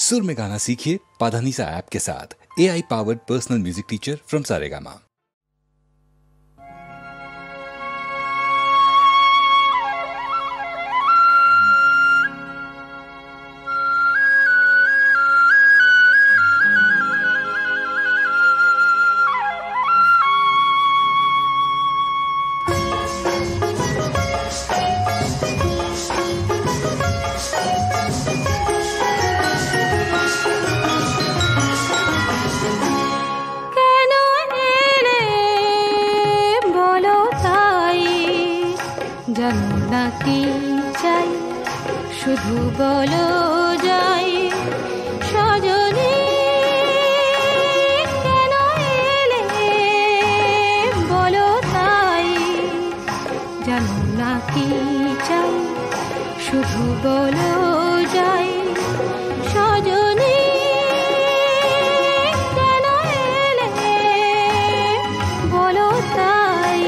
सुर में गाना सीखिए पाधानीसा ऐप के साथ। AI powered personal music teacher from Saregama. শুধু বলো যাই সজনী কেন এলে বলো তাই জানো না কি চাই শুধু বলো যাই সজনী কেন এলে বলো তাই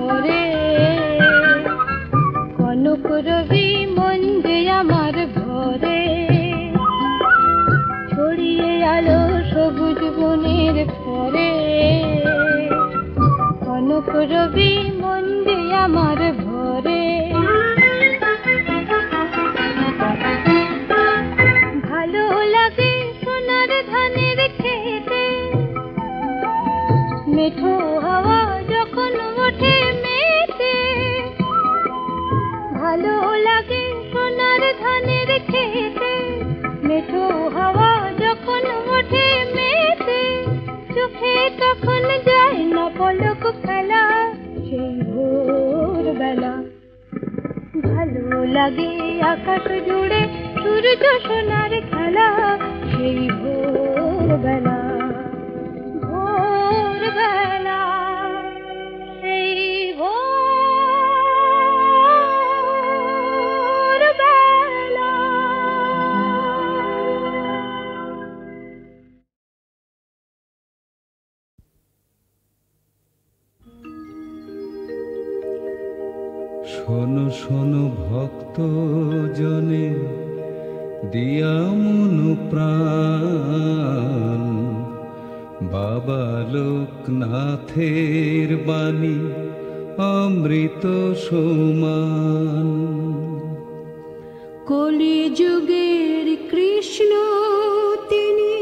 ভরে, কনক রবি মন যে আমার ভরে, ছড়িয়ে আলো সবুজ বনের পরে, কনক রবি মন যে আমার ভরে। ভালো লাগে সোনার ধানের খেতে, মেঠো হাওয়া যখন ওঠে মেতে। ভালো লাগে সোনার ধানের খেতে, মেঠো হাওয়া যখন ওঠে মেতে। চোখে তখন যায় না পলক ফেলা, সেই ভোরবেলা। ভালো লাগে আকাশ জুড়ে সূর্য সোনার খেলা, সেই ভোরবেলা। ভোরবেলা, সেই ভোরবেলা। শোনো শোনো ভক্ত জনে দিয়া মন প্রাণ, বাবা লোকনাথের বাণী অমৃত সমান। কলিযুগের কৃষ্ণ তিনি,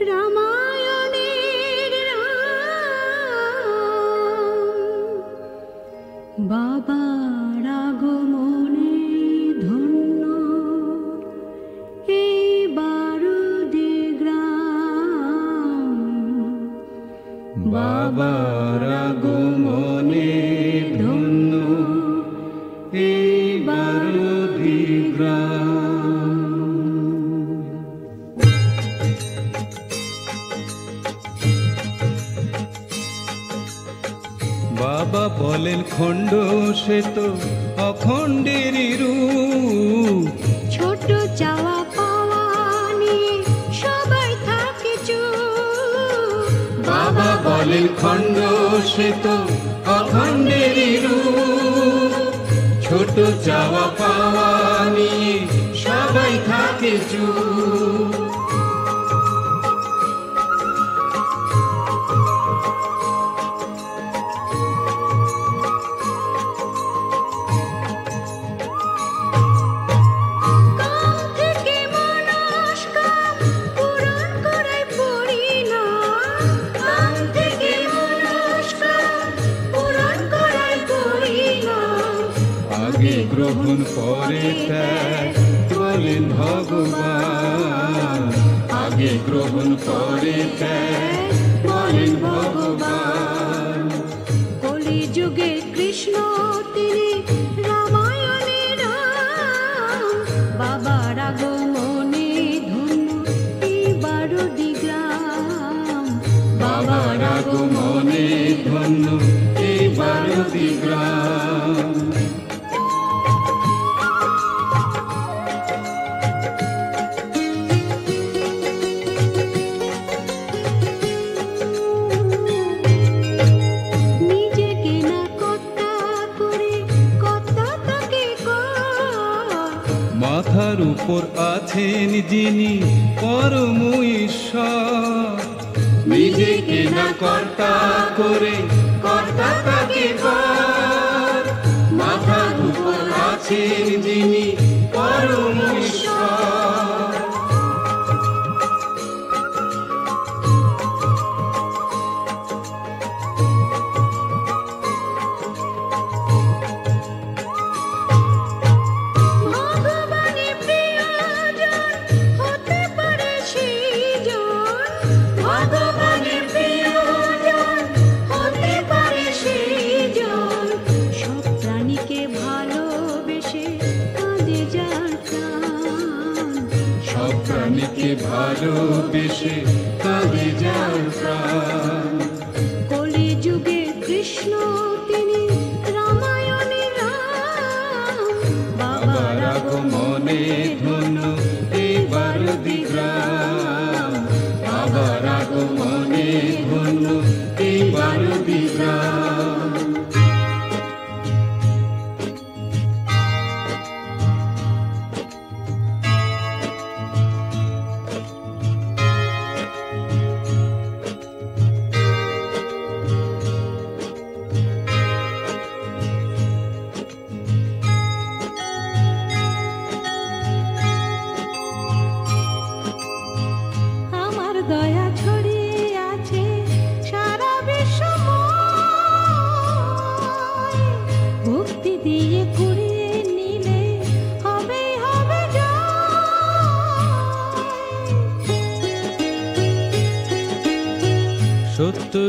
রামায়ণের রাম। বাবার আগমনে ধন্য এই বারুদি গ্রাম। বাবার আগমনে ধন্য এই বারুদি গ্রাম। বাবা বলেন খণ্ড সে তো অখণ্ডেরই রূপ, ছোট চাওয়া পাওয়া নিয়ে সবাই থাকে চুপ। বাবা বলেন খণ্ড সে তো অখণ্ডেরই রূপ, ছোট চাওয়া পাওয়া নিয়ে সবাই থাকে চুপ। গ্রহণ পরে ত্যাগ বলেন ভগবান, আগে গ্রহণ পরে ত্যাগ বলেন ভগবান। কলিযুগে কৃষ্ণ তিনি, রামায়ণের রাম। বাবার আগমনে ধন্য এই বারুদি গ্রাম। বাবার আগমনে ধন্য এই বারুদি গ্রাম। মাথার উপর আছেন যিনি পরম ঈশ্বর, নিজেকে না কর্তা করে কর্তা তাকে কর। মাথার উপর আছেন যিনি পরম ঈশ্বর। প্রাণীকে ভালোবেসে কাঁদে যার প্রাণ। কলিযুগে কৃষ্ণ তিনি, রামায়ণের রাম। বাবার আগমনে ধন্য এই বারুদি গ্রাম। বাবার আগমনে ধন্য এই বারুদি গ্রাম।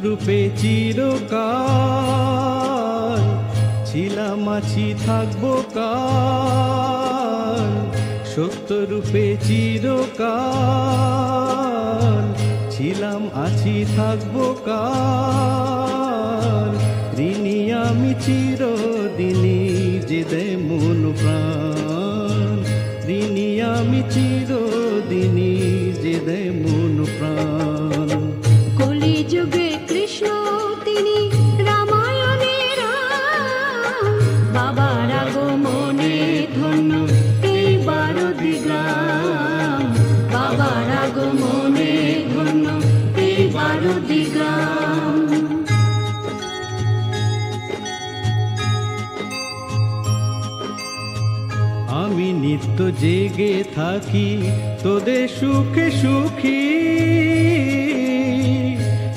রূপে চিরকাল ছিলাম আছি থাকবো কাল, সত্য রূপে চিরকাল ছিলাম আছি থাকবো কাল। ঋণী আমি চিরদিনই যে দে মন প্রাণ, ঋণী আমি চিরদিনই যে দে মন প্রাণ। কলিযুগে কৃষ্ণ তিনি রামায়ণের রাম, বাবার আগমনে ধন্য এই বারদি গ্রাম, বাবার আগমনে ধন্য এই বারদি গ্রাম। আমি নিত্য জেগে থাকি তোদের সুখে সুখী,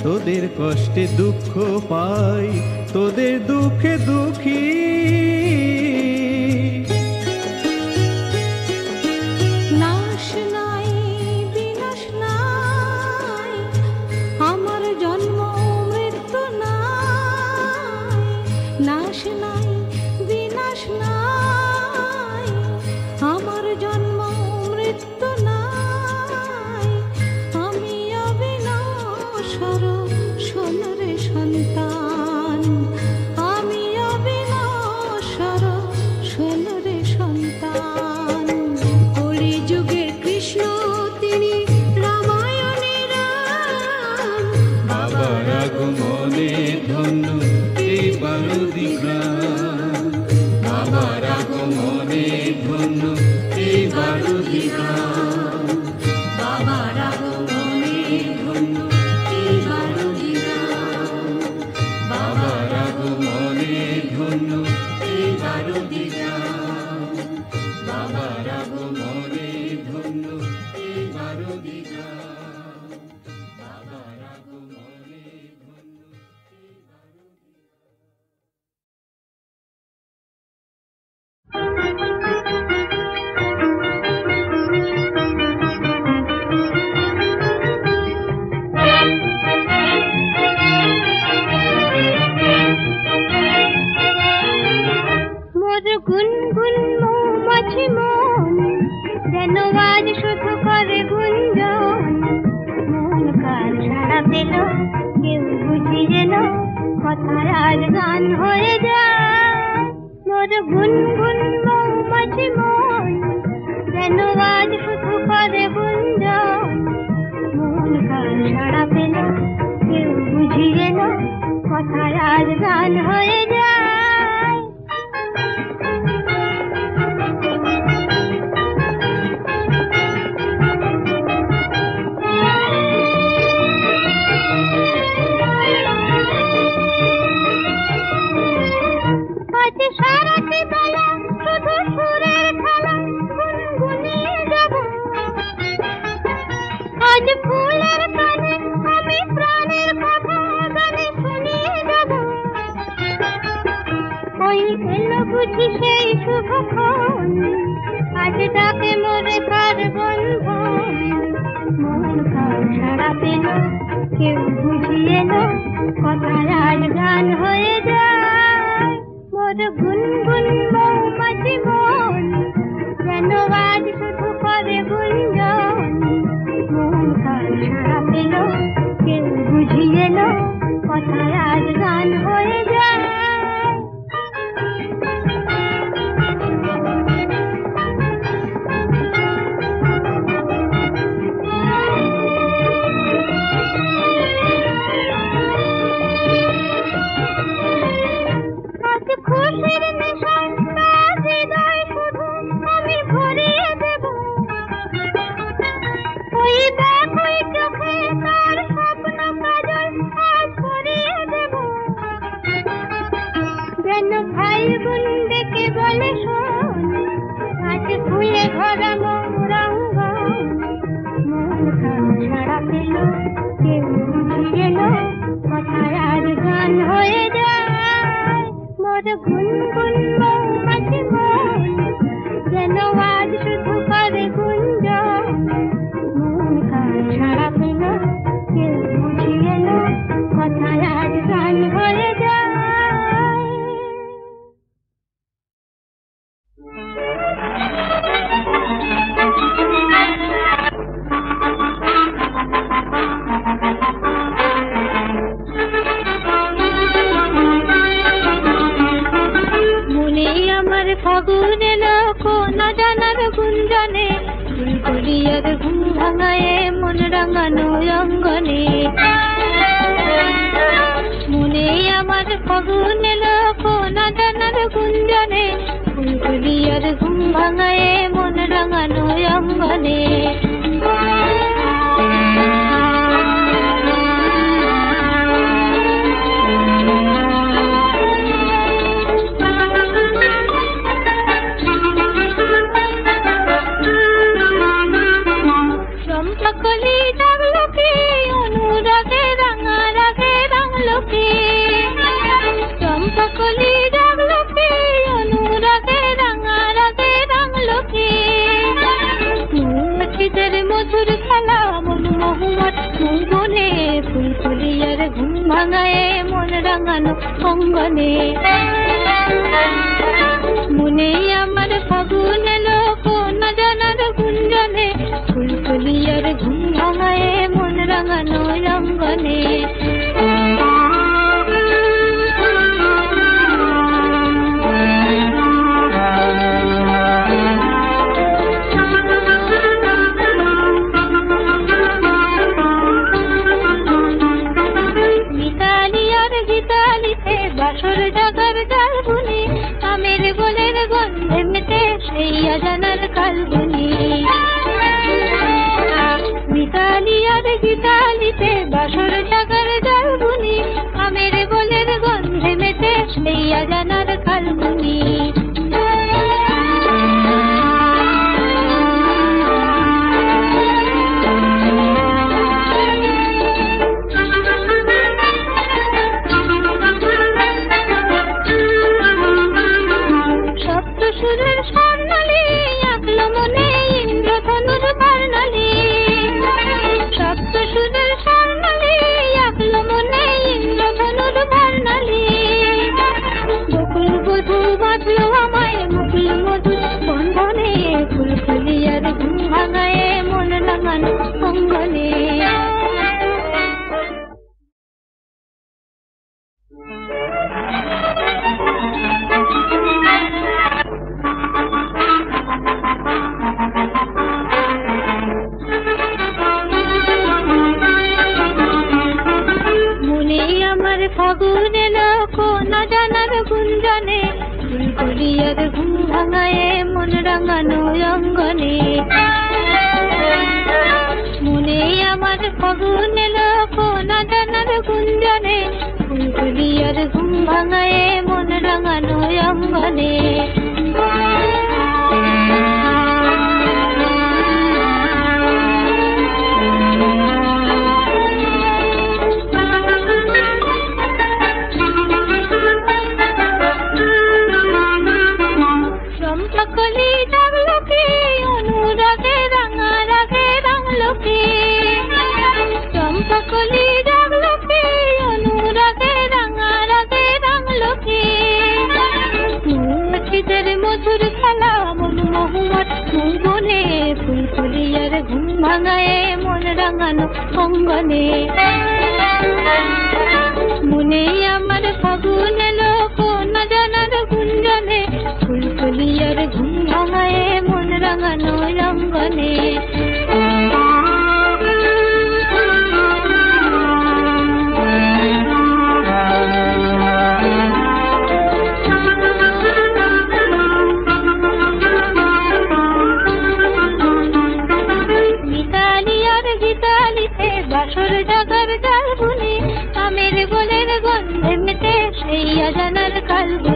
তোদের কষ্টে দুঃখ পাই তোদের দুঃখে দুঃখী। নাশ নাই বিনাশ নাই, আমার জন্ম মৃত্যু নাই, নাশ নাই বিনাশ নাই, আমার জন্ম মৃত্যু নাই, আমি অবিনাশর সোনারে সন্তান, আমি অবিনাশর সোনারে সন্তান। কলিযুগের কৃষ্ণ তিনি রামায়ণের রাম, বাবার আগমনে ধন্য এই বারদি গ্রাম, বাবার আগমনে ধন্য এই বারদি গ্রাম, বাবার আগমনে ধন্য এই বারদি গ্রাম, বাবার আগমনে ধন্য এই বারদি গ্রাম, বাবার আগমনে ধন্য এই বারদি গ্রাম, বাবার আগমনে ধন্য এই বারদি মোর গুনগুন মৌমাছি মন যেন আজ শুধু করে গুঞ্জন, মন কার সাড়া পেল কেউ বুঝিয়ে না, কথার আজ গান হয়ে যায়। মোর গুনগুন মৌমাছি মন যেন আজ শুধু করে গুঞ্জন, মন কার সাড়া পেল কেউ বুঝিয়ে না, কথার আজ গান হয়ে যায়। আজ সারাটি বেলা শুধু সুরের খেলা গুনগুনিয়ে যাব, আজ ফুলের কানে আমি প্রাণের কথা গানে শুনিয়ে যাব। ওই এলো বুঝি সেই শুভক্ষণ, আজ ডাকে মোরে কার বন্ধন, মন কার সাড়া পেল কেউ বুঝিয়ে না, কথার আজ গান হয়ে যায়। মোর গুনগুন মৌমাছি মন যেন আজ শুধু করে গুঞ্জন, মন কার সাড়া পেল কেউ বুঝিয়ে না, কথার আজ গান হয়ে যায়। আজ খুশির নেশায় তার হৃদয় শুধু আমি ভরিয়ে দেব, ওই দেখোই চোখে তার স্বপ্ন কাজল আজ ভরিয়ে দেব। যেন ভাই বোন ডেকে বলে শোন, আজ ফুলে ভরা মোর অঙ্গন, মন কান ছাড়া পেল কেউ বুঝিয়ে না, কথার আজ গান হয়ে যায়। মোর গুনগুন মৌমাছি মন যেন আজ শুধু করে গুঞ্জন, মন কান ছাড়া পেল কেউ বুঝিয়ে না, কথা ফাগুন এলো কোন জানার গুঞ্জনে ফুলকলিয়ার ঘুম ভাঙায় মন রাঙানো অঙ্গনে মনে আমার ফাগুন এলো কোন জানার গুঞ্জনে ফুলকলিয়ার ঘুম ভাঙায় মন রাঙানো অঙ্গনে চম্পাকলি ডাকলো কি অনুরাগে রাঙা রাগে রাঙলো কি চম্পাকলি ডাকলো কি অনুরাগে রাঙা রাগে রাঙলো কি মৌমাছিদের মধুর খেলা মন মহুয়ার মনে ফুলকলিয়ার ঘুম ভাঙায় মন রাঙানো অঙ্গনে মনে আমার ফাগুন এলো কোন জানার গুঞ্জনে ফুলকলিয়ার ঘুম ভাঙায় মন রাঙানো অঙ্গনে বাসর জাগার জালবুনি আমের গোলের গন্ধে মেতে সেই জানার কালবুনি মিতালি আর গীতালিতে বাসর জাগার জালবুনি আমের গোলের গন্ধে মেতে সেই জানার কালবুনি সুরের স্বর্ণালী আঁকলো মনে ইন্দ্রধনুর বর্ণালী সপ্ত সুরের স্বর্ণালী আঁকলো মনে ইন্দ্রধনুর বর্ণালী বকুল বধূ বাঁধলো আমায় মুকুল মধু বন্ধনে ফুলকলিয়ার ঘুম ভাঙায় মন রাঙানো অঙ্গনে ফাগুন এলো কোন জানার গুঞ্জনে ফুলকলিয়ার ঘুম ভাঙায় মন রাঙানো অঙ্গনে মনে আমার ফাগুন এলো কোন জানার গুঞ্জনে ফুলকলিয়ার ঘুম ভাঙায় মন রাঙানো অঙ্গনে চম্পাকলি ডাকলো কি অনুরাগে রাঙা রাগে রাঙলো কি চম্পাকলি ডাকলো কি অনুরাগে রাঙা রাগে রাঙলো কি মৌমাছিদের মধুর খেলা মন মহুয়ার মনে ফুলকলিয়ার ঘুম ভাঙায় মন রাঙানো অঙ্গনে মনে আমার ফাগুন এলো কোন জানার গুঞ্জনে ফুলকলিয়ার ঘুম ভাঙায় মন রাঙানো অঙ্গনে মিতালি আর গীতালিতে বাসর জাগার জালবুনি আমের গোলের গন্ধে মেতে সেই জানার কালবুনি